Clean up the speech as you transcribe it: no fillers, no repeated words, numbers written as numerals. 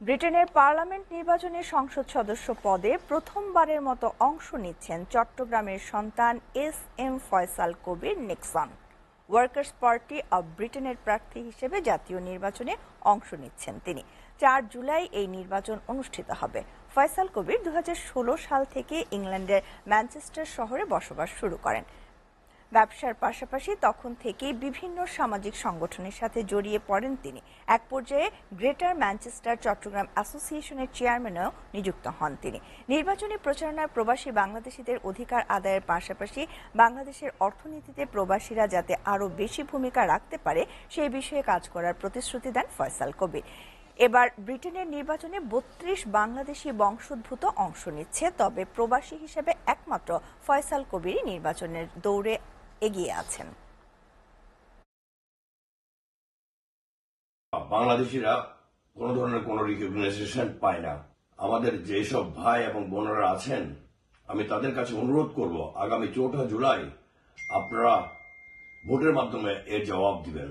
ব্রিটেনের পার্লামেন্ট নির্বাচনে সংসদ সদস্য পদে প্রথমবারের মতো অংশ নিচ্ছেন চট্টগ্রামের সন্তান S Faisal Kabir Nixon. Workers party of ব্রিটেনের প্রার্থী হিসেবে জাতীয় নির্বাচনে অংশ নিচ্ছেন তিনি। 4 জুলাই এই নির্বাচন অনুষ্ঠিত হবে। ফয়সাল কবির 2016 সাল থেকে ইংল্যান্ডের ম্যানচেস্টার শহরে বসবাস শুরু করেন। ব্যবসার পাশাপাশি তখন থেকেই বিভিন্ন সামাজিক সংগঠনের সাথে জড়িয়ে পড়েন তিনি। এক পর্যায়ে গ্রেটার ম্যানচেস্টার চট্টগ্রাম অ্যাসোসিয়েশনের চেয়ারম্যানও নিযুক্ত হন তিনি। নির্বাচনী প্রচারণায় প্রবাসী বাংলাদেশিদের অধিকার আদায়ের পাশাপাশি বাংলাদেশের অর্থনীতিতে প্রবাসীরা যাতে আরও বেশি ভূমিকা রাখতে পারে সেই বিষয়ে কাজ করার প্রতিশ্রুতি দেন ফয়সাল কবির। এবার ব্রিটেনের নির্বাচনে 32 বাংলাদেশি বংশোদ্ভূত অংশ নিচ্ছে, তবে প্রবাসী হিসেবে একমাত্র ফয়সাল কবিরই নির্বাচনের দৌড়ে এগিয়ে আছেন। বাংলাদেশিরা কোন ধরনের কোন রিকগনাইজেশন পায় না। আমাদের যেসব ভাই এবং বোনেরা আছেন, আমি তাদের কাছে অনুরোধ করব, আগামী 4 জুলাই আপনারা ভোটের মাধ্যমে এর জবাব দিবেন।